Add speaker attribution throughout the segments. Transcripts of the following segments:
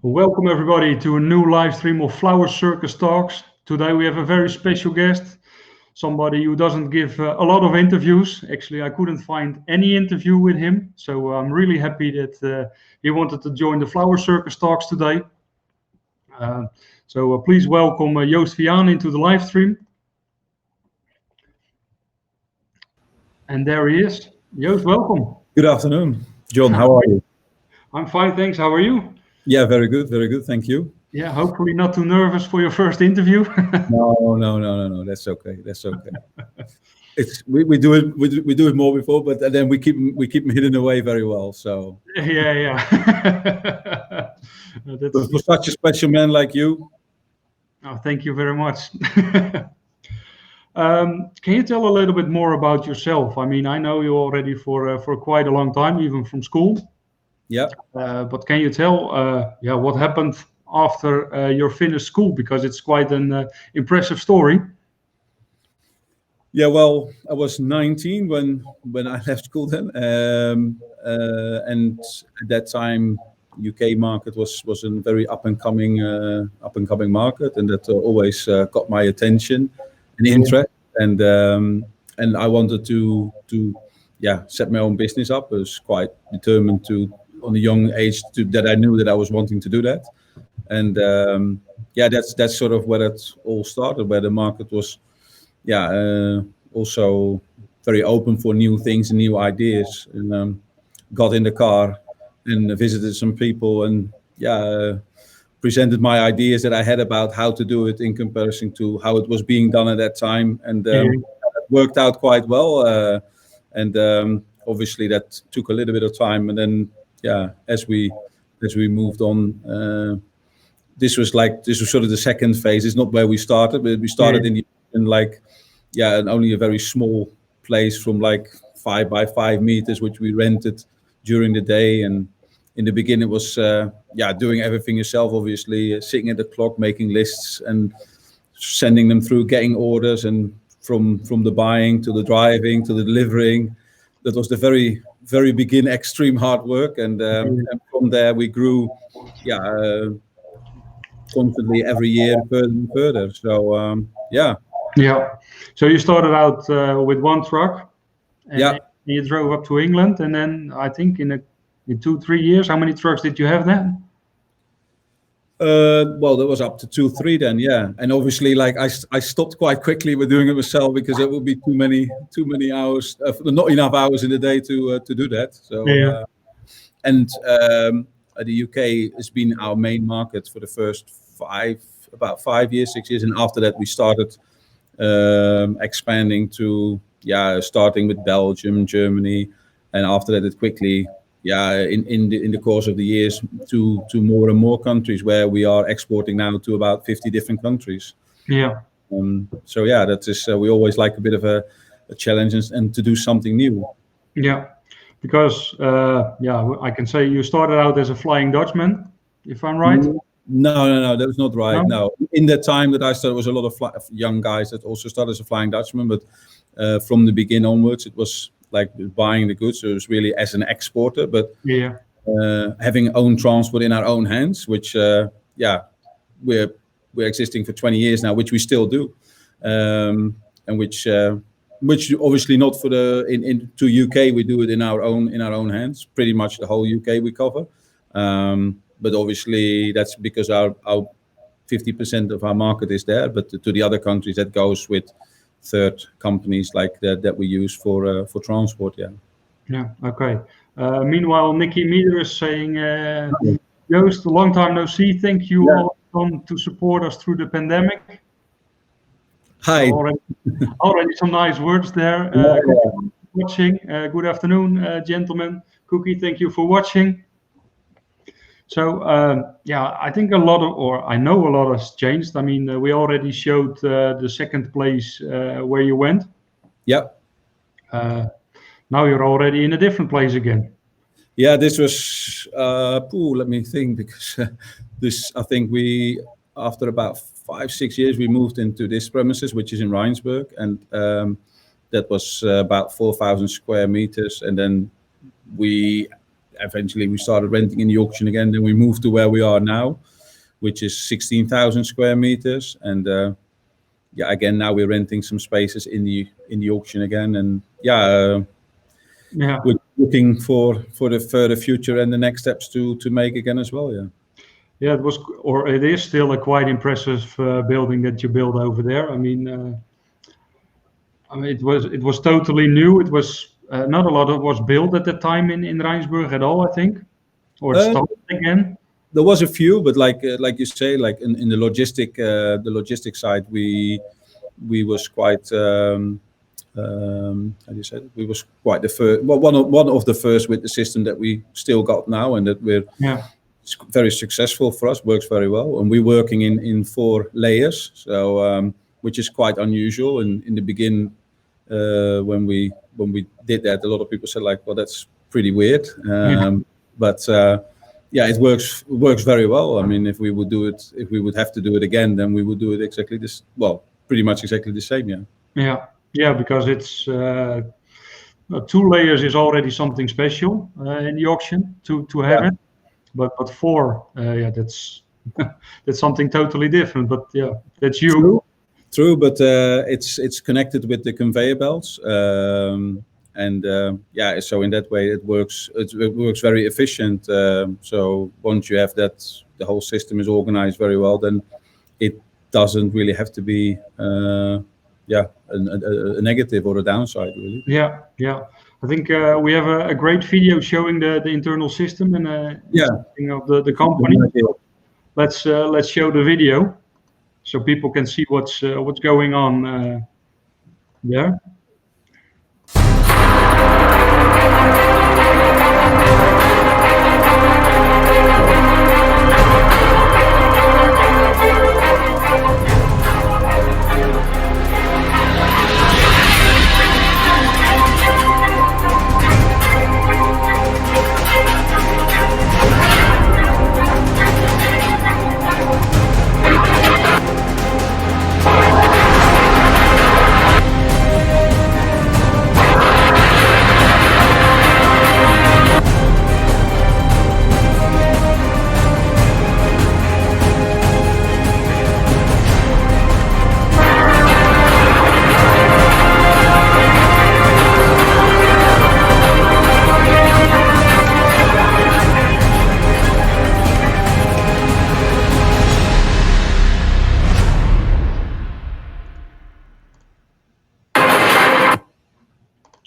Speaker 1: Welcome everybody to a new live stream of Flower Circus Talks. Today we have a very special guest, somebody who doesn't give a lot of interviews. Actually, I couldn't find any interview with him, so I'm really happy that he wanted to join the Flower Circus Talks today. So please welcome Joost Vianen into the live stream. And there he is. Joost, welcome.
Speaker 2: Good afternoon, John. How are you?
Speaker 1: I'm fine, thanks. How are you?
Speaker 2: Yeah, very good, thank you.
Speaker 1: Yeah, hopefully not too nervous for your first interview.
Speaker 2: No. That's okay. We do it more before, but then we keep them hidden away very well. So
Speaker 1: yeah.
Speaker 2: For such a special man like you.
Speaker 1: Oh, thank you very much. Can you tell a little bit more about yourself? I mean, I know you already for quite a long time, even from school.
Speaker 2: Yeah.
Speaker 1: But can you tell, what happened after your finished school? Because it's quite an impressive story.
Speaker 2: Yeah, well, I was 19 when I left school then, and at that time, UK market was a very up and coming market, and that always got my attention and interest, and I wanted to set my own business up. I was quite determined to, on a young age, that I knew that I was wanting to do that, and that's sort of where it all started, where the market was also very open for new things and new ideas, and got in the car and visited some people and presented my ideas that I had about how to do it in comparison to how it was being done at that time, and it worked out quite well, and obviously that took a little bit of time, and then as we moved on, this was sort of the second phase. It's not where we started, but we started in only a very small place from 5 by 5 meters, which we rented during the day. And in the beginning, it was doing everything yourself, obviously, sitting at the clock, making lists and sending them through, getting orders, and from the buying to the driving to the delivering. That was the very, very begin, extreme hard work, and from there we grew, constantly every year further and further. So
Speaker 1: So you started out with one truck, and you drove up to England, and then I think in 2-3 years, how many trucks did you have then?
Speaker 2: Well, that was up to 2-3 then, and obviously, I stopped quite quickly with doing it myself, because it would be too many hours, not enough hours in the day to do that. So the UK has been our main market for the first 5 years, 6 years, and after that we started expanding to starting with Belgium, Germany, and after that it quickly in the course of the years to more and more countries, where we are exporting now to about 50 different countries. That is we always like a bit of a challenge and to do something new.
Speaker 1: Because I can say you started out as a Flying Dutchman, if I'm right.
Speaker 2: No, that was not right. No, in that time that I started, was a lot of young guys that also started as a Flying Dutchman, but from the beginning onwards, it was like buying the goods. So it was really as an exporter, but having own transport in our own hands, which we're existing for 20 years now, which we still do, and which obviously not for to UK, we do it in our own hands. Pretty much the whole UK we cover. But obviously that's because our 50% of our market is there, but to the other countries that goes with third companies like that we use for transport.
Speaker 1: Okay. Meanwhile, Nicky Meeder is saying, Joost, a long time no see. Thank you all come to support us through the pandemic.
Speaker 2: Hi.
Speaker 1: Already some nice words there. Watching. Good afternoon, gentlemen. Cookie, thank you for watching. So I think I know a lot has changed. I mean, we already showed the second place where you went. Now you're already in a different place again.
Speaker 2: This was let me think, because I think after about 5-6 years we moved into this premises, which is in Rijnsburg, and that was about 4,000 square meters, and then we eventually we started renting in the auction again. Then we moved to where we are now, which is 16,000 square meters. And again, now we're renting some spaces in the auction again. And we're looking for the further future and the next steps to make again as well.
Speaker 1: Yeah, it is still a quite impressive building that you built over there. I mean, it was totally new. It was not a lot of was built at the time in Rijnsburg at all, I think, or it started again.
Speaker 2: There was a few, but like you say, like in the logistic side, we was quite how do you say it? We was quite the first, well, one of the first with the system that we still got now, and that we're it's very successful for us, works very well, and we're working in 4 layers, so which is quite unusual. And in the beginning, when we did that, a lot of people said like, well, that's pretty weird, but it works very well. I mean, if we would have to do it again, then we would do it exactly this, well, pretty much exactly the same.
Speaker 1: Yeah, because it's 2 layers is already something special in the auction to have it, but 4, that's that's something totally different. But that's you.
Speaker 2: True, but it's connected with the conveyor belts, and so in that way it works. It works very efficient. So once you have that, the whole system is organized very well. Then it doesn't really have to be a negative or a downside, really.
Speaker 1: Yeah. I think we have a great video showing the internal system and of the company. Let's show the video so people can see what's going on there.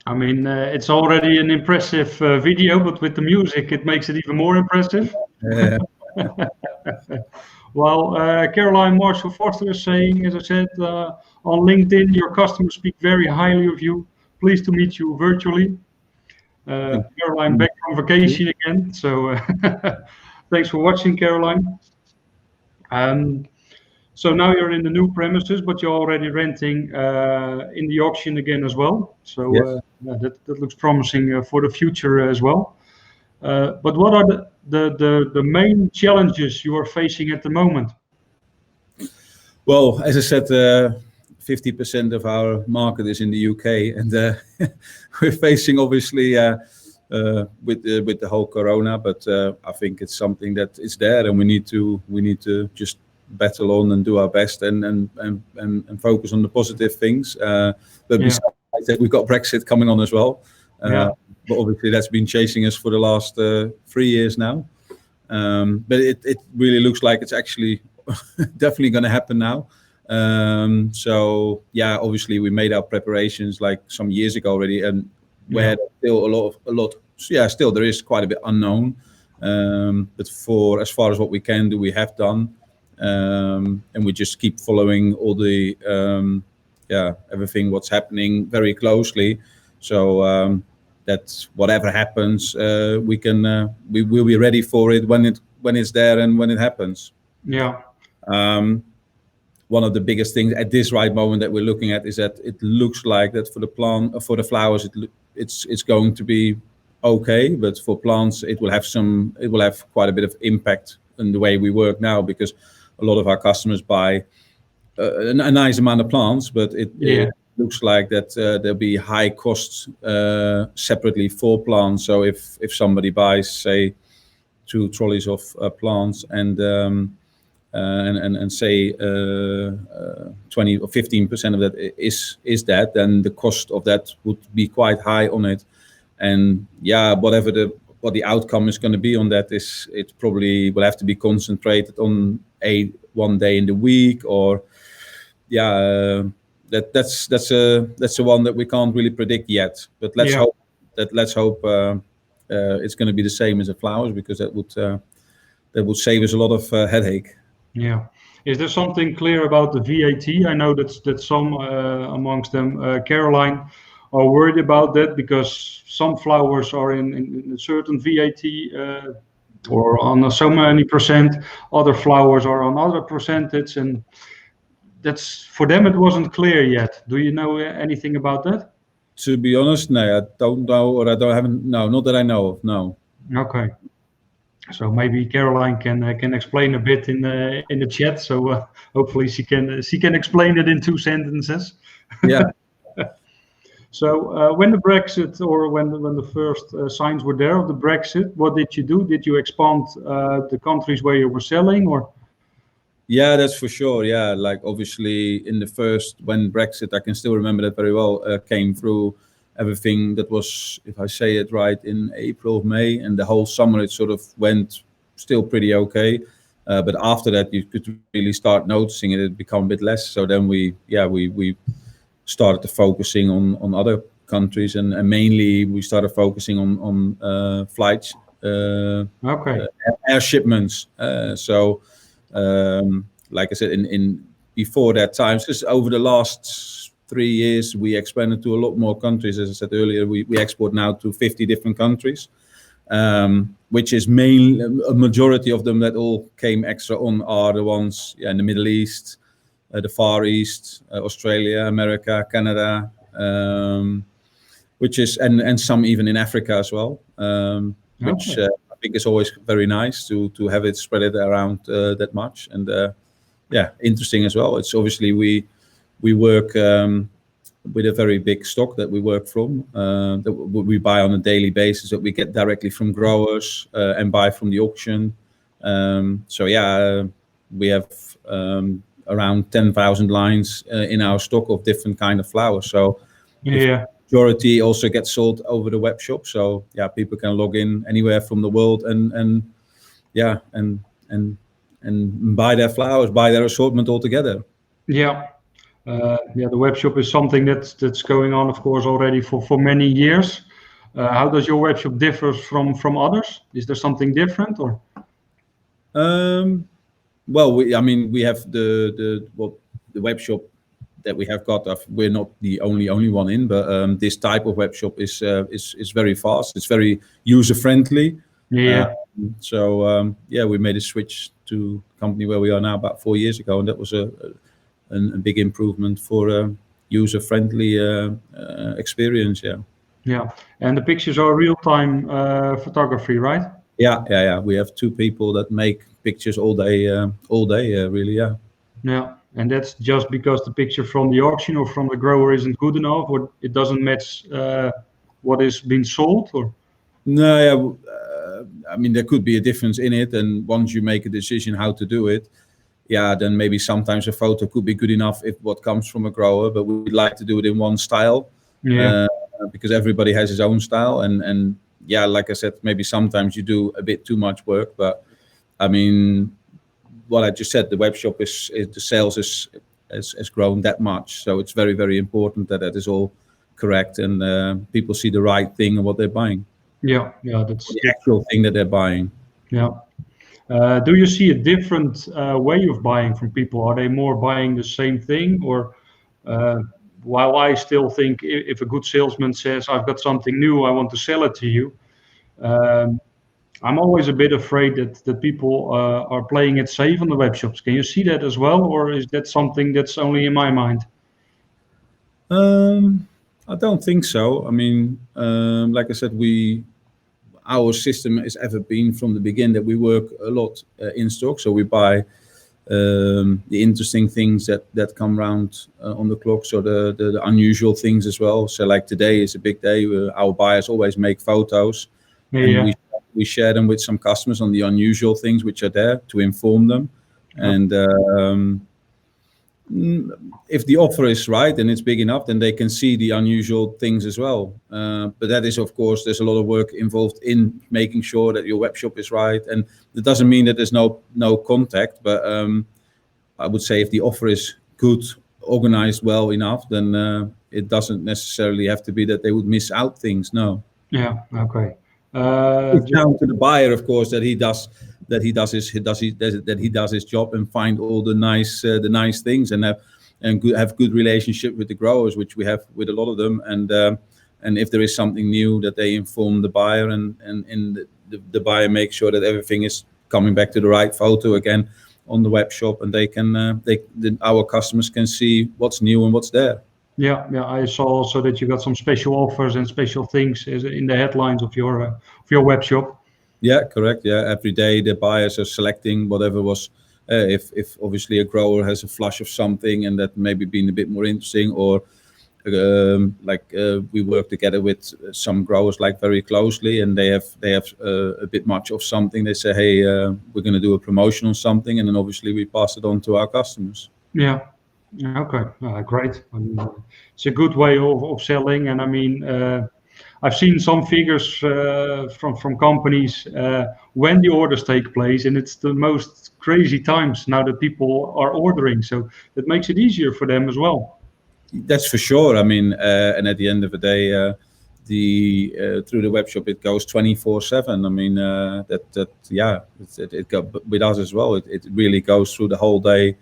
Speaker 1: I mean, it's already an impressive video, but with the music, it makes it even more impressive.
Speaker 2: Yeah.
Speaker 1: Well, Caroline Marshall Foster is saying, as I said, on LinkedIn, your customers speak very highly of you. Pleased to meet you virtually. Caroline back from vacation again, so thanks for watching, Caroline. So now you're in the new premises, but you're already renting in the auction again as well. So that looks promising for the future as well. But what are the main challenges you are facing at the moment?
Speaker 2: Well, as I said, 50% of our market is in the UK, and we're facing obviously with the whole Corona. But I think it's something that is there, and we need to just battle on and do our best and focus on the positive things. But besides that, we've got Brexit coming on as well. But obviously that's been chasing us for the last 3 years now. But it really looks like it's actually definitely going to happen now. So obviously we made our preparations like some years ago already, and we had still a lot. Still there is quite a bit unknown. But for as far as what we can do, we have done. And we just keep following all the everything what's happening very closely, so that whatever happens, we will be ready for it when it's there and when it happens. One of the biggest things at this right moment that we're looking at is that it looks like that for the flowers it's going to be okay, but for plants it will have quite a bit of impact in the way we work now, because a lot of our customers buy a nice amount of plants, but looks like that there'll be high costs separately for plants. So if somebody buys, say, 2 trolleys of plants and say 20 or 15% of that is that, then the cost of that would be quite high on it. And yeah, what the outcome is going to be on that is it probably will have to be concentrated on one day in the week, or that's the one that we can't really predict yet. But let's hope it's going to be the same as the flowers, because that would save us a lot of headache.
Speaker 1: Yeah. Is there something clear about the VAT? I know that some amongst them, Caroline, are worried about that because some flowers are in a certain VAT or on so many percent. Other flowers are on other percentage, and that's for them. It wasn't clear yet. Do you know anything about that?
Speaker 2: To be honest, no, I don't know, or no, not that I know of. No.
Speaker 1: Okay. So maybe Caroline can explain a bit in the chat. So hopefully she can explain it in 2 sentences.
Speaker 2: Yeah.
Speaker 1: So when the Brexit, or when the first signs were there of the Brexit, what did you do? Did you expand the countries where you were selling, or?
Speaker 2: Yeah, that's for sure. Yeah, like obviously in the first, when Brexit, I can still remember that very well, came through, everything that was, if I say it right, in April, May, and the whole summer it sort of went still pretty okay. But after that, you could really start noticing it become a bit less. So then we started focusing on other countries, and mainly we started focusing on flights, air shipments. Like I said, in before that time, just over the last 3 years, we expanded to a lot more countries. As I said earlier, we export now to 50 different countries, which is mainly a majority of them that all came extra on are the ones in the Middle East, the Far East, Australia, America, Canada, which is and some even in Africa as well, which I think is always very nice to have it spread it around that much, and interesting as well. It's obviously we work with a very big stock that we work from, that we buy on a daily basis, that we get directly from growers and buy from the auction. We have around 10,000 lines in our stock of different kind of flowers. So the majority also gets sold over the web shop. So people can log in anywhere from the world and buy their flowers, buy their assortment altogether.
Speaker 1: The web shop is something that's going on, of course, already for many years. How does your web shop differ from others? Is there something different, or?
Speaker 2: Well, we have the web shop that we have got. We're not the only one in, but this type of web shop is very fast. It's very user friendly. We made a switch to the company where we are now about 4 years ago, and that was a big improvement for a user-friendly experience.
Speaker 1: And the pictures are real-time photography, right?
Speaker 2: We have 2 people that make pictures all day really.
Speaker 1: And that's just because the picture from the auction or from the grower isn't good enough, or it doesn't match what is being sold, or?
Speaker 2: No, there could be a difference in it, and once you make a decision how to do it, then maybe sometimes a photo could be good enough if what comes from a grower, but we'd like to do it in one style, because everybody has his own style, and like I said, maybe sometimes you do a bit too much work, but what I just said, the web shop the sales has grown that much, so it's very, very important that is all correct, and people see the right thing and what they're buying.
Speaker 1: That's
Speaker 2: the actual thing that they're buying.
Speaker 1: Do you see a different way of buying from people? Are they more buying the same thing, or while I still think if a good salesman says, I've got something new, I want to sell it to you, I'm always a bit afraid that people are playing it safe on the web shops. Can you see that as well, or is that something that's only in my mind?
Speaker 2: I don't think so. Like I said, our system has ever been from the beginning that we work a lot in stock. So we buy the interesting things that come around on the clock, so the unusual things as well. So like today is a big day. Our buyers always make photos, and we share them with some customers on the unusual things which are there to inform them. And if the offer is right and it's big enough, then they can see the unusual things as well. But that is, of course, there's a lot of work involved in making sure that your web shop is right. And it doesn't mean that there's no contact, but I would say if the offer is good, organized well enough, then it doesn't necessarily have to be that they would miss out things. No.
Speaker 1: Yeah. Okay.
Speaker 2: It's down to the buyer, of course, that he does his job and find all the nice things and have good relationship with the growers, which we have with a lot of them. And if there is something new, that they inform the buyer, and the buyer makes sure that everything is coming back to the right photo again on the web shop, and our customers can see what's new and what's there.
Speaker 1: Yeah, I saw also that you got some special offers and special things in the headlines of your web shop.
Speaker 2: Yeah, correct. Yeah, every day the buyers are selecting whatever was. If obviously a grower has a flush of something and that maybe been a bit more interesting, or we work together with some growers like very closely, and they have a bit much of something. They say, hey, we're going to do a promotion on something, and then obviously we pass it on to our customers.
Speaker 1: Yeah. Okay. Great. I mean, it's a good way of selling, and I mean, I've seen some figures from companies when the orders take place, and it's the most crazy times now that people are ordering. So it makes it easier for them as well.
Speaker 2: That's for sure. I mean, and at the end of the day, through the web shop it goes 24/7. I mean, it with us as well. It really goes through the whole day,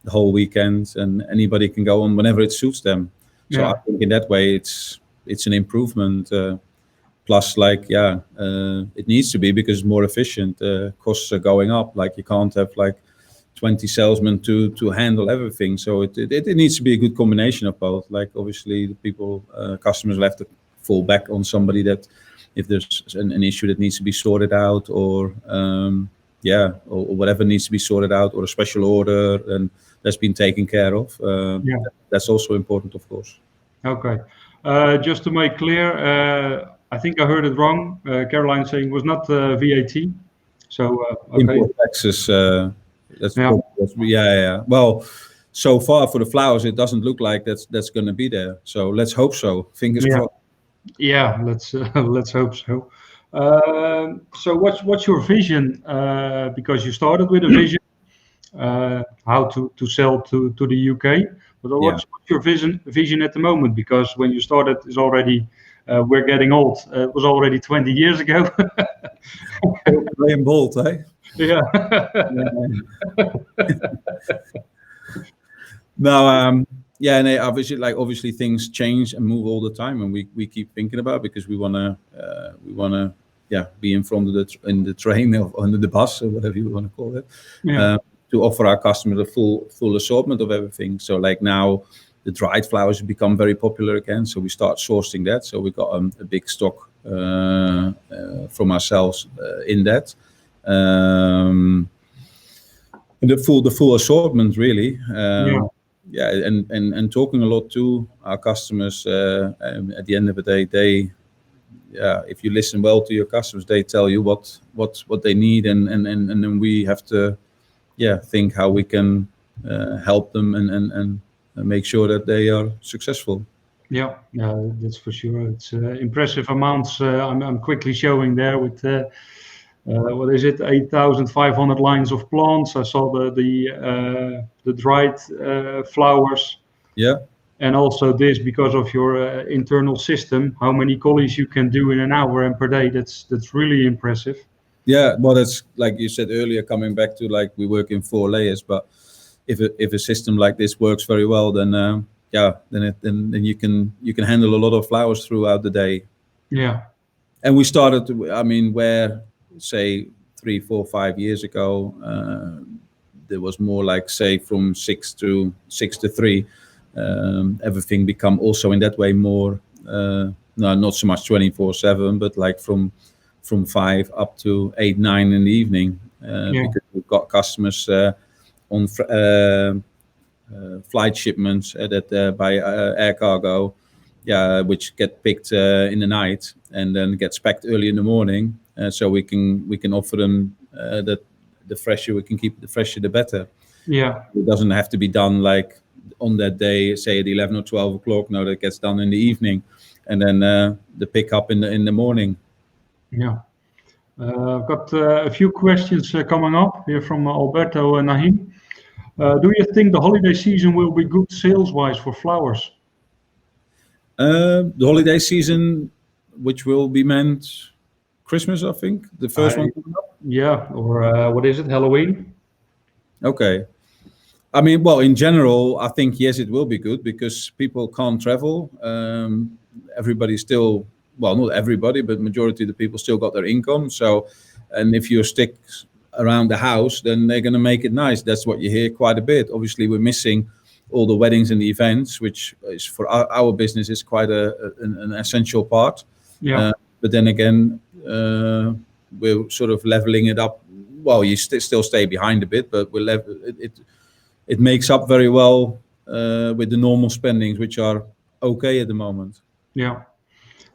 Speaker 2: the whole weekend, and anybody can go on whenever it suits them. So I think in that way it's an improvement. Plus, it needs to be, because it's more efficient. Costs are going up. Like, you can't have 20 salesmen to handle everything. So it needs to be a good combination of both. Like, obviously the people, customers will have to fall back on somebody that if there's an issue that needs to be sorted out, or whatever needs to be sorted out, or a special order and that's been taken care of. That's also important, of course.
Speaker 1: Okay. Just to make clear, I think I heard it wrong. Caroline saying it was not VAT. So okay.
Speaker 2: Import taxes. Well, so far for the flowers, it doesn't look like that's going to be there. So let's hope so. Fingers crossed.
Speaker 1: Yeah, let's hope so. So what's your vision? Because you started with a vision, how to sell to the UK. But what's your vision at the moment? Because when you started, is already we're getting old. It was already 20 years ago.
Speaker 2: Playing bold, eh?
Speaker 1: Yeah.
Speaker 2: No, and obviously things change and move all the time, and we keep thinking about it, because we wanna be in front of the train or under the bus, or whatever you want to call it. To offer our customers a full assortment of everything. So like now, the dried flowers have become very popular again. So we start sourcing that. So we got a big stock from ourselves in that. The full assortment, really. And talking a lot to our customers. At the end of the day, if you listen well to your customers, they tell you what they need, and then we have to think how we can help them and make sure that they are successful. Yeah,
Speaker 1: that's for sure. It's impressive amounts. I'm quickly showing there with what is it, 8,500 lines of plants. I saw the dried flowers.
Speaker 2: Yeah.
Speaker 1: And also this, because of your internal system, how many collies you can do in an hour and per day. That's really impressive.
Speaker 2: Yeah, well, that's like you said earlier, coming back to we work in 4 layers, but if a system like this works very well, then then you can handle a lot of flowers throughout the day.
Speaker 1: Yeah.
Speaker 2: And we started, where say 3, 4, 5 years ago, there was more say from 6 to 3. Everything become also in that way more not so much 24/7, but from 5 up to 8, 9 in the evening, because we've got customers on flight shipments that by air cargo, which get picked in the night and then get packed early in the morning, so we can offer them that the fresher we can keep, the fresher the better.
Speaker 1: Yeah.
Speaker 2: It doesn't have to be done like on that day, say at 11 or 12 o'clock. No, that gets done in the evening, and then the pickup in the morning.
Speaker 1: Yeah. I've got a few questions coming up here from Alberto and Nahim. Do you think the holiday season will be good sales-wise for flowers?
Speaker 2: The holiday season, which will be meant Christmas, I think, the first one.
Speaker 1: Yeah, or what is it, Halloween?
Speaker 2: Okay. I mean, well, in general, I think, yes, it will be good because people can't travel. Everybody still, well, not everybody, but majority of the people still got their income. So, and if you stick around the house, then they're going to make it nice. That's what you hear quite a bit. Obviously, we're missing all the weddings and the events, which is for our business is quite an essential part.
Speaker 1: Yeah.
Speaker 2: But then again, we're sort of leveling it up. Well, you still stay behind a bit, but we're it makes up very well with the normal spendings, which are okay at the moment.
Speaker 1: Yeah.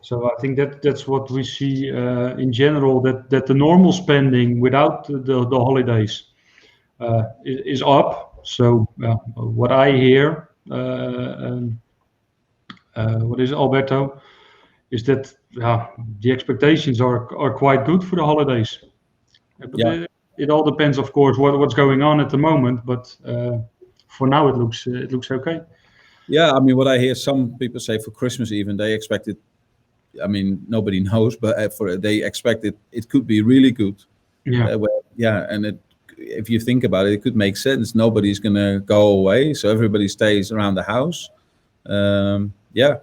Speaker 1: So I think that's what we see in general, that the normal spending without the holidays is up. So what I hear, what is it, Alberto, is that the expectations are quite good for the holidays. But it all depends, of course, what's going on at the moment. But for now, it looks okay.
Speaker 2: Yeah, I mean, what I hear some people say for Christmas even, they expect it. I mean, nobody knows, but they expect it could be really good.
Speaker 1: Yeah.
Speaker 2: And if you think about it, it could make sense. Nobody's going to go away, so everybody stays around the house. But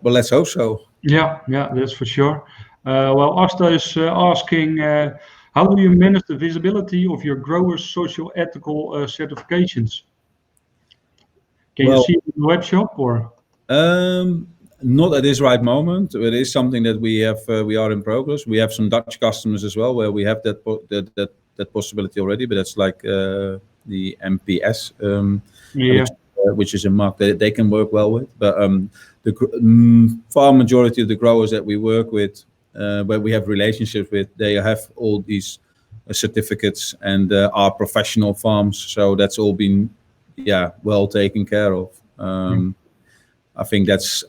Speaker 2: let's hope so.
Speaker 1: Yeah, that's for sure. Well, Asta is asking, how do you manage the visibility of your growers' social ethical certifications? Can you see it in the web shop or?
Speaker 2: Not at this right moment. It is something that we have. We are in progress. We have some Dutch customers as well, where we have that possibility already. But that's like the MPS, which is a mark that they can work well with. But the far majority of the growers that we work with, where we have relationships with, they have all these certificates and are professional farms. So that's all been well taken care of. I think that's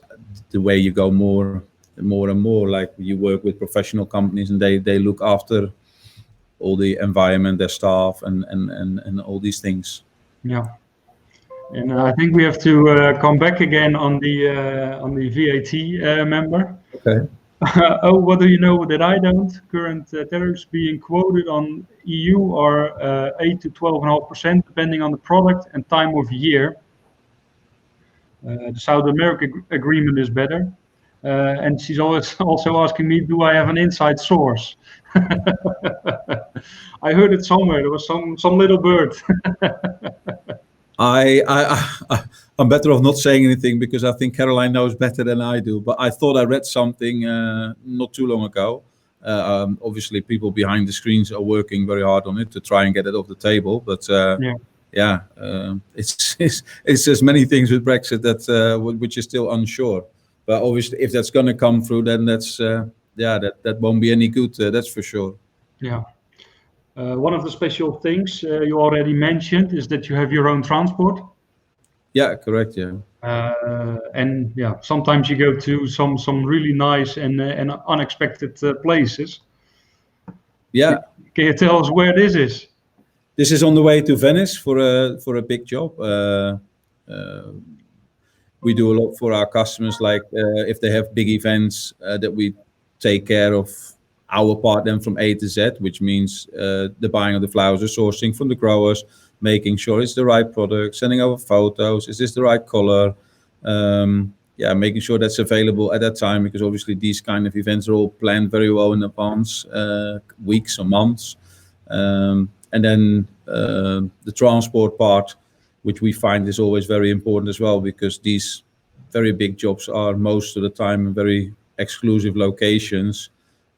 Speaker 2: the way you go more and more. Like you work with professional companies and they look after all the environment, their staff, and all these things.
Speaker 1: Yeah, and I think we have to come back again on the VAT member.
Speaker 2: Okay.
Speaker 1: Oh, what do you know that I don't? Current tariffs being quoted on EU are 8 to 12.5%, depending on the product and time of year. The South America agreement is better. And she's always also asking me, do I have an inside source? I heard it somewhere. There was some little bird.
Speaker 2: I'm better off not saying anything because I think Caroline knows better than I do. But I thought I read something not too long ago. Obviously, people behind the screens are working very hard on it to try and get it off the table. But it's just many things with Brexit that which is still unsure. But obviously, if that's going to come through, then that's that won't be any good. That's for sure.
Speaker 1: Yeah. One of the special things you already mentioned is that you have your own transport.
Speaker 2: Yeah, correct. Yeah.
Speaker 1: And sometimes you go to some really nice and unexpected places.
Speaker 2: Yeah.
Speaker 1: Can you tell us where this is?
Speaker 2: This is on the way to Venice for a big job. We do a lot for our customers, like if they have big events that we take care of our part then from A to Z, which means the buying of the flowers, the sourcing from the growers, making sure it's the right product, sending over photos, is this the right color? Making sure that's available at that time, because obviously these kind of events are all planned very well in advance, weeks or months. And then the transport part, which we find is always very important as well, because these very big jobs are most of the time in very exclusive locations.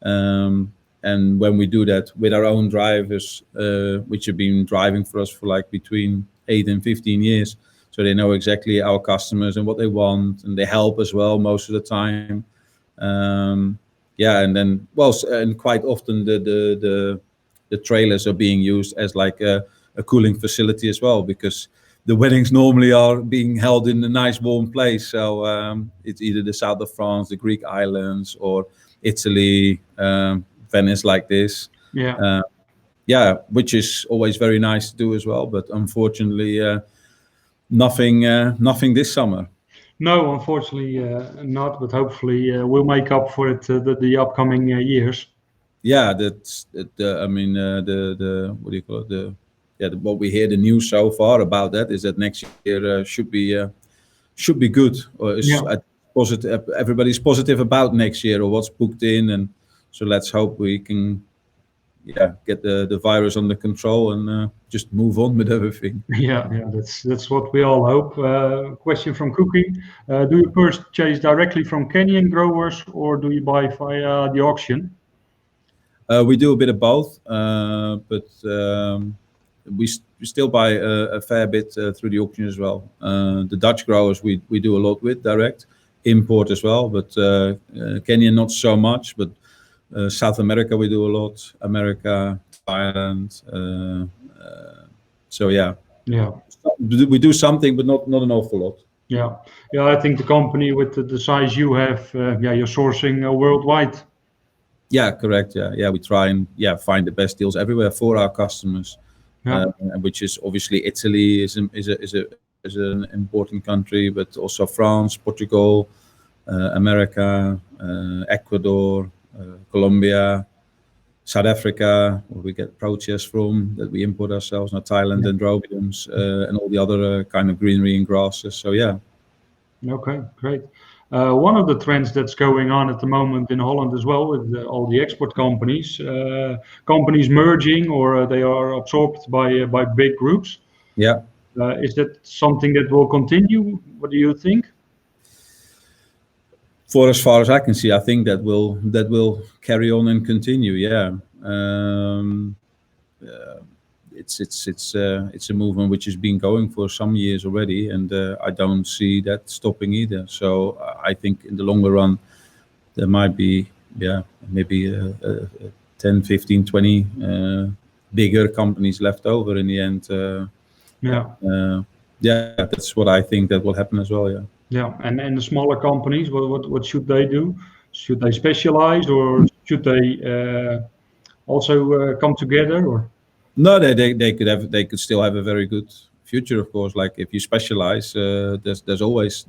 Speaker 2: And when we do that with our own drivers, which have been driving for us for like between 8 and 15 years. So they know exactly our customers and what they want, and they help as well most of the time. And then and quite often the trailers are being used as like a cooling facility as well, because the weddings normally are being held in a nice warm place. So it's either the south of France, the Greek islands, or Italy, Venice, like this. Which is always very nice to do as well. But unfortunately, nothing this summer.
Speaker 1: No, unfortunately not. But hopefully we'll make up for it the upcoming years.
Speaker 2: Yeah, that's I mean the what do you call it? What we hear the news so far about that is that next year should be good, or is positive. Everybody's positive about next year or what's booked in, and so let's hope we can get the virus under control and just move on with everything.
Speaker 1: That's what we all hope. Question from Cookie: do you purchase directly from Kenyan growers, or do you buy via the auction?
Speaker 2: We do a bit of both, but we still buy a fair bit through the auction as well. The Dutch growers we do a lot with direct, import as well, but Kenya not so much. But South America we do a lot, America, Thailand. We do something, but not an awful lot.
Speaker 1: I think the company with the size you have, you're sourcing worldwide.
Speaker 2: Yeah, correct. We try and find the best deals everywhere for our customers, which is obviously Italy is an important country, but also France, Portugal, America, Ecuador, Colombia, South Africa, where we get proteas from that we import ourselves, now Thailand, Dendrobiums, and all the other kind of greenery and grasses. So
Speaker 1: Okay, great. One of the trends that's going on at the moment in Holland as well, with all the export companies merging, or they are absorbed by big groups. Is that something that will continue? What do you think?
Speaker 2: For as far as I can see, I think that will carry on and continue. It's a movement which has been going for some years already, and I don't see that stopping either. So I think in the longer run, there might be maybe 10, 15, 20 bigger companies left over in the end. That's what I think that will happen as well.
Speaker 1: And the smaller companies, what should they do? Should they specialize, or should they also come together? Or
Speaker 2: no, they could still have a very good future, of course. Like if you specialize, there's always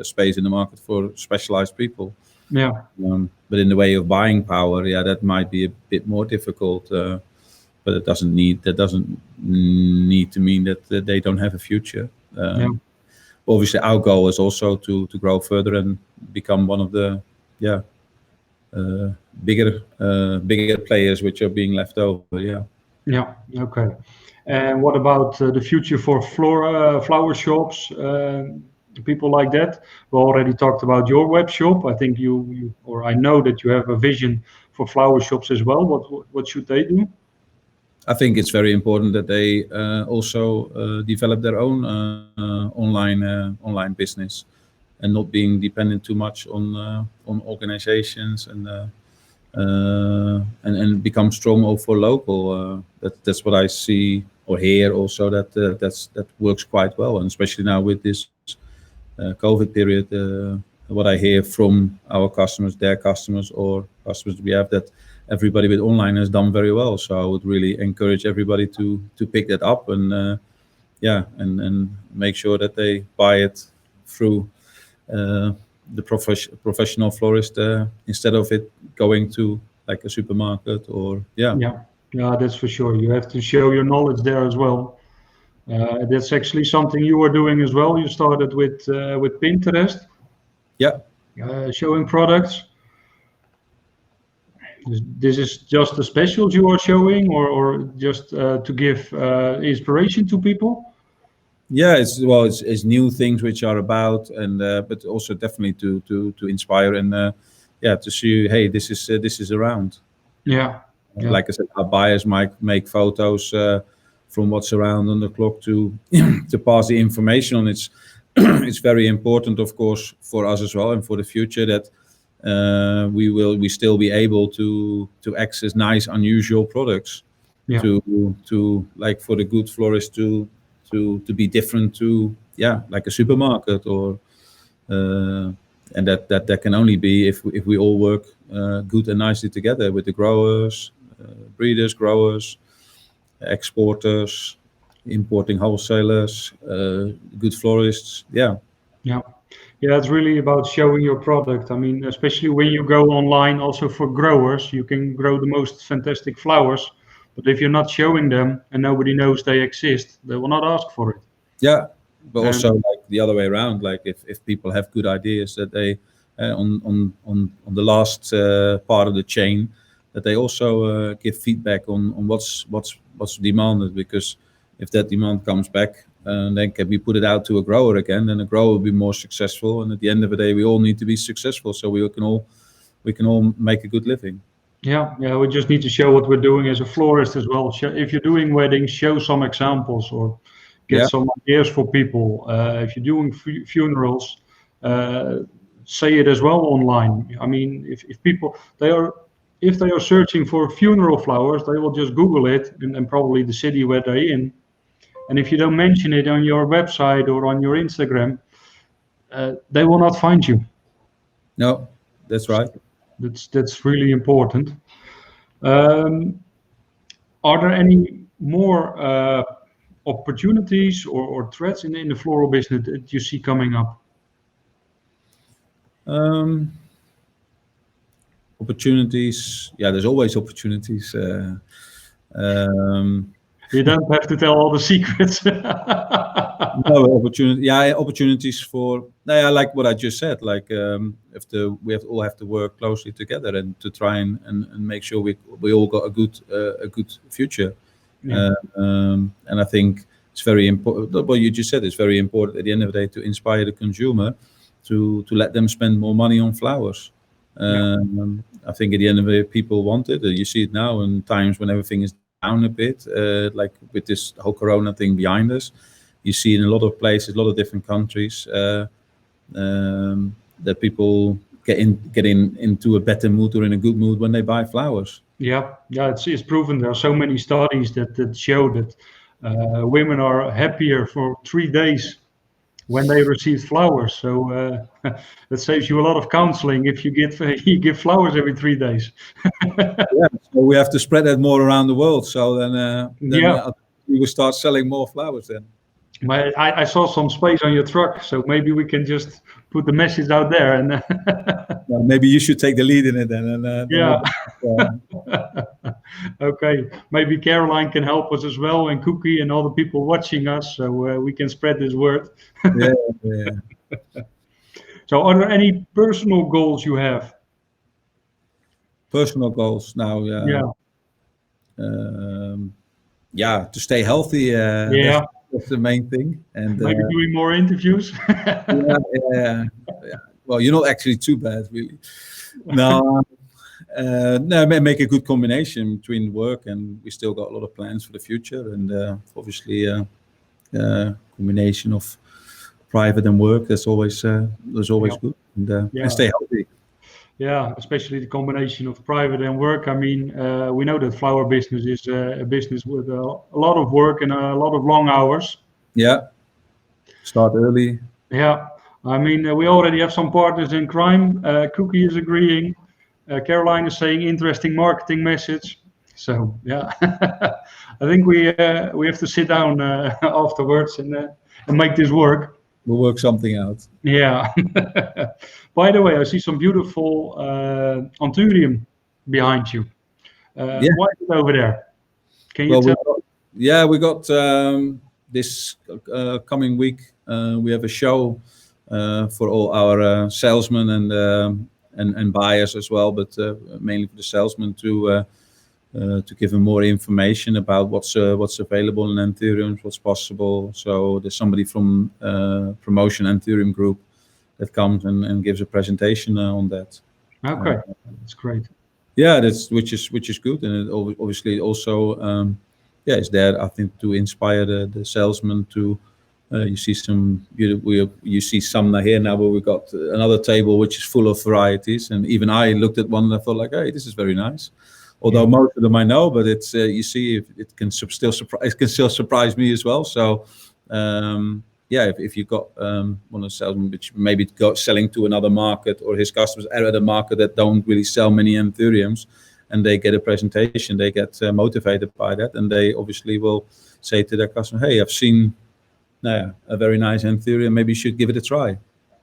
Speaker 2: space in the market for specialized people. But in the way of buying power, that might be a bit more difficult. But it doesn't need to mean that they don't have a future. Obviously, our goal is also to grow further and become one of the bigger players which are being left over.
Speaker 1: Okay. And what about the future for flower shops, people like that? We already talked about your web shop. I think I know that you have a vision for flower shops as well. What should they do?
Speaker 2: I think it's very important that they also develop their own online business, and not being dependent too much on organizations, and become strong for local. That's what I see or hear also, that works quite well, and especially now with this COVID period, what I hear from our customers, their customers, or customers we have, that everybody with online has done very well. So I would really encourage everybody to pick that up and make sure that they buy it through the professional florist instead of it going to like a supermarket or
Speaker 1: that's for sure. You have to show your knowledge there as well. That's actually something you are doing as well. You started with Pinterest. Showing products. This is just the specials you are showing, or just to give inspiration to people?
Speaker 2: It's new things which are about, and but also definitely to inspire and to see, hey, this is around. Like I said, our buyers might make photos from what's around on the clock to to pass the information on. It's very important, of course, for us as well and for the future that we still be able to access nice, unusual products.
Speaker 1: Yeah.
Speaker 2: To like for the good florist to be different to like a supermarket or and that can only be if we all work good and nicely together with the growers, breeders, growers, exporters, importing wholesalers, good florists.
Speaker 1: Yeah. It's really about showing your product. I mean, especially when you go online, also for growers, you can grow the most fantastic flowers, but if you're not showing them and nobody knows they exist, they will not ask for it.
Speaker 2: Yeah, but
Speaker 1: And
Speaker 2: also like the other way around. Like if people have good ideas that they on the last part of the chain, that they also give feedback on what's demanded, because if that demand comes back, then can we put it out to a grower again, then the grower will be more successful, and at the end of the day we all need to be successful so we can all make a good living.
Speaker 1: we just need to show what we're doing as a florist as well. If you're doing weddings, show some examples or get some ideas for people. If you're doing funerals, say it as well online. I mean, if people if they are searching for funeral flowers, they will just Google it and probably the city where they're in. And if you don't mention it on your website or on your Instagram, they will not find you.
Speaker 2: No, that's right.
Speaker 1: That's really important. Are there any more opportunities or threats in the floral business that you see coming up?
Speaker 2: Opportunities. Yeah, there's always opportunities.
Speaker 1: You don't have to tell all the secrets.
Speaker 2: No, opportunities for like what I just said. Like we all have to work closely together and to try and make sure we all got a good future.
Speaker 1: Yeah.
Speaker 2: And I think it's very important. What you just said is very important at the end of the day, to inspire the consumer to let them spend more money on flowers. I think at the end of the day, people want it. You see it now in times when everything is down a bit, like with this whole Corona thing behind us. You see in a lot of places, a lot of different countries, that people get into a better mood or in a good mood when they buy flowers.
Speaker 1: It's proven. There are so many studies that show that women are happier for 3 days when they receive flowers. So that saves you a lot of counseling if you give flowers every 3 days.
Speaker 2: So we have to spread that more around the world. So then we will start selling more flowers then.
Speaker 1: I saw some space on your truck, so maybe we can just put the message out there. And
Speaker 2: well, maybe you should take the lead in it then.
Speaker 1: Okay, maybe Caroline can help us as well, and Cookie and all the people watching us, so we can spread this word. So are there any personal goals you have?
Speaker 2: Personal goals now, to stay healthy. That's the main thing. And
Speaker 1: maybe doing more interviews.
Speaker 2: Well, you're not actually too bad, really. No, make a good combination between work, and we still got a lot of plans for the future, and obviously combination of private and work. That's always good, and stay healthy.
Speaker 1: Yeah, especially the combination of private and work. I mean, we know that flower business is a business with a lot of work and a lot of long hours.
Speaker 2: Yeah, start early.
Speaker 1: Yeah, I mean, we already have some partners in crime. Cookie is agreeing. Caroline is saying interesting marketing message. So yeah, I think we have to sit down afterwards and make this work.
Speaker 2: We'll work something out.
Speaker 1: Yeah. By the way, I see some beautiful anthurium behind you. Why is it over there? Can you tell?
Speaker 2: We got this coming week. We have a show for all our salesmen and buyers as well, but mainly for the salesmen to give them more information about what's available in anthuriums, what's possible. So there's somebody from Promotion Anthurium Group that comes and gives a presentation on that.
Speaker 1: Okay, that's great.
Speaker 2: Yeah, which is good, and it obviously also it's there, I think, to inspire the salesman to. You see some here now where we've got another table which is full of varieties, and even I looked at one and I thought like, hey, this is very nice. Although most of them I know, but it's you see it can still surprise me as well. So if you've got one of the salesmen which maybe selling to another market, or his customers are at a market that don't really sell many anthuriums, and they get a presentation, they get motivated by that, and they obviously will say to their customer, hey, I've seen a very nice anthurium, maybe you should give it a try.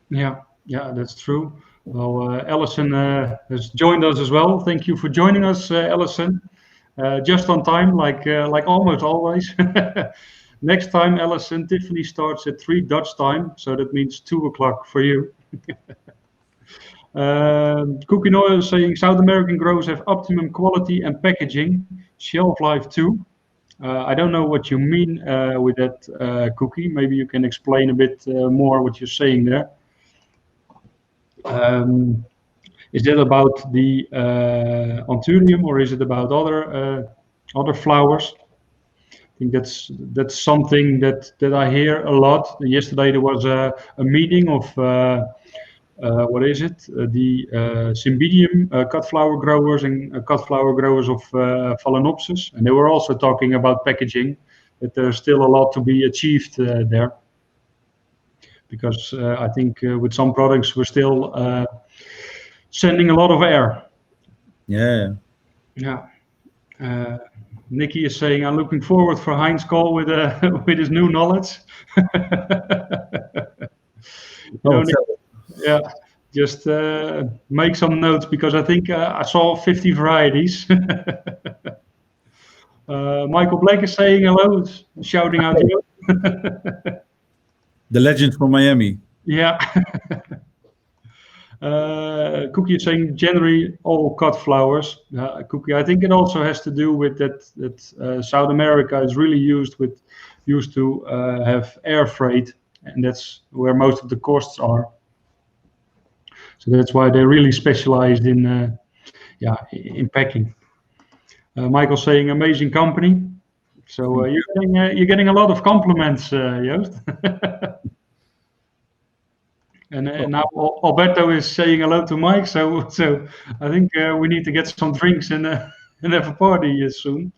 Speaker 1: Yeah, that's true. Well, Alison has joined us as well. Thank you for joining us, Alison. Just on time, like almost always. Next time, Alison, Tiffany starts at 3 Dutch time, so that means 2 o'clock for you. Cookie Noel is saying South American growers have optimum quality and packaging, shelf life too. I don't know what you mean with that, Cookie. Maybe you can explain a bit more what you're saying there. Is that about the anthurium, or is it about other flowers? I think that's something that I hear a lot. Yesterday there was a meeting of what is it? The Cymbidium cut flower growers and cut flower growers of Phalaenopsis, and they were also talking about packaging. That there's still a lot to be achieved there, because I think with some products we're still sending a lot of air.
Speaker 2: Yeah.
Speaker 1: Nikki is saying, I'm looking forward for Heinz call with his new knowledge. Just make some notes, because I think I saw 50 varieties. Michael Blake is saying hello, shouting out you.
Speaker 2: The legend from Miami.
Speaker 1: Yeah. Cookie is saying generally all cut flowers. Cookie, I think it also has to do with that South America is really used to have air freight, and that's where most of the costs are. So that's why they're really specialized in packing. Michael's saying amazing company. So you're getting a lot of compliments, Joost. And now Alberto is saying hello to Mike. So I think we need to get some drinks and have a party soon.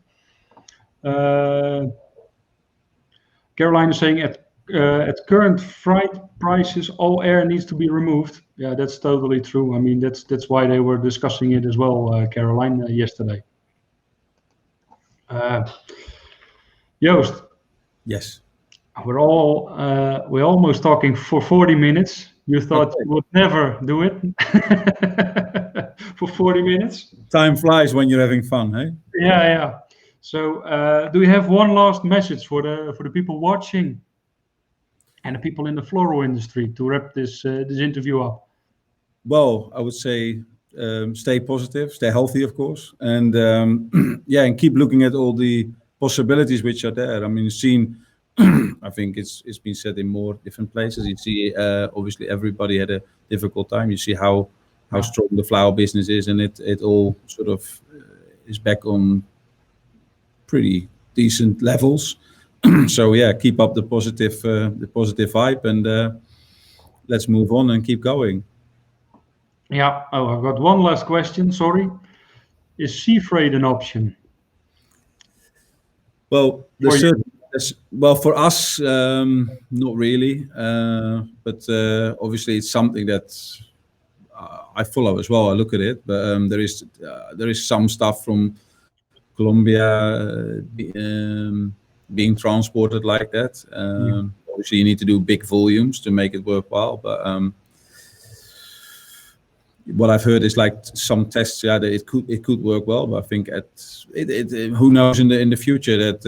Speaker 1: Caroline is saying at current freight prices, all air needs to be removed. Yeah, that's totally true. I mean, that's why they were discussing it as well, Caroline, yesterday. Joost.
Speaker 2: Yes.
Speaker 1: We're almost talking for 40 minutes. You thought you would never do it for 40 minutes.
Speaker 2: Time flies when you're having fun, hey?
Speaker 1: Yeah. So, do you have one last message for the people watching and the people in the floral industry to wrap this interview up?
Speaker 2: Well, I would say stay positive, stay healthy, of course, and and keep looking at all the possibilities which are there. I mean, you've seen. I think it's been said in more different places. You see, obviously, everybody had a difficult time. You see how strong the flower business is, and it all sort of is back on pretty decent levels. So keep up the positive vibe, and let's move on and keep going.
Speaker 1: Yeah. Oh, I've got one last question. Sorry. Is sea freight an option?
Speaker 2: Well, for us, not really. But obviously, it's something that I follow as well. I look at it, but there is some stuff from Colombia being transported like that. Obviously, you need to do big volumes to make it worthwhile. But what I've heard is like some tests, that it could work well. But I think who knows in the future that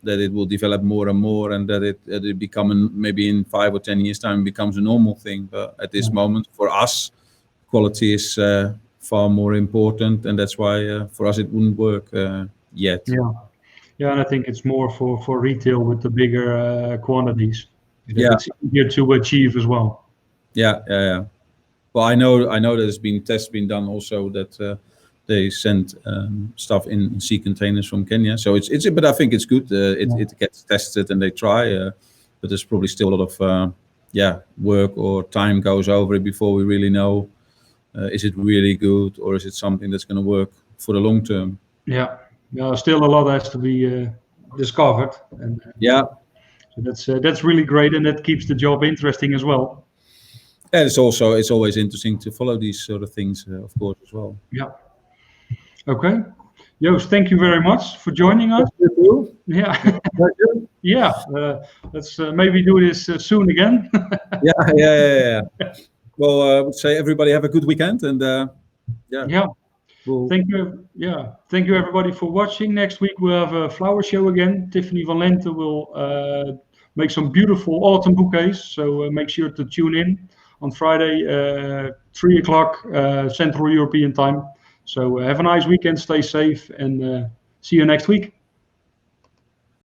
Speaker 2: it will develop more and more, and that it become maybe in 5 or 10 years time becomes a normal thing. But at this moment, for us, quality is far more important, and that's why for us it wouldn't work yet.
Speaker 1: Yeah, and I think it's more for retail with the bigger quantities. It's easier to achieve as well.
Speaker 2: Yeah. Well, I know there's been tests been done also that they send stuff in sea containers from Kenya. So it's but I think it's good. It gets tested and they try, but there's probably still a lot of work or time goes over it before we really know is it really good or is it something that's going to work for the long term.
Speaker 1: Yeah, still a lot has to be discovered, and so that's really great, and that keeps the job interesting as well.
Speaker 2: And it's always interesting to follow these sort of things, of course, as well.
Speaker 1: Yeah. Okay, Joost, thank you very much for joining us. Yeah. Yeah. Let's maybe do this soon again.
Speaker 2: Yeah. Well, I would say everybody have a good weekend, and
Speaker 1: Thank you. Yeah, thank you everybody for watching. Next week we'll have a flower show again. Tiffany van Lente will make some beautiful autumn bouquets. So make sure to tune in on Friday, 3 o'clock Central European time. So have a nice weekend. Stay safe, and see you next week.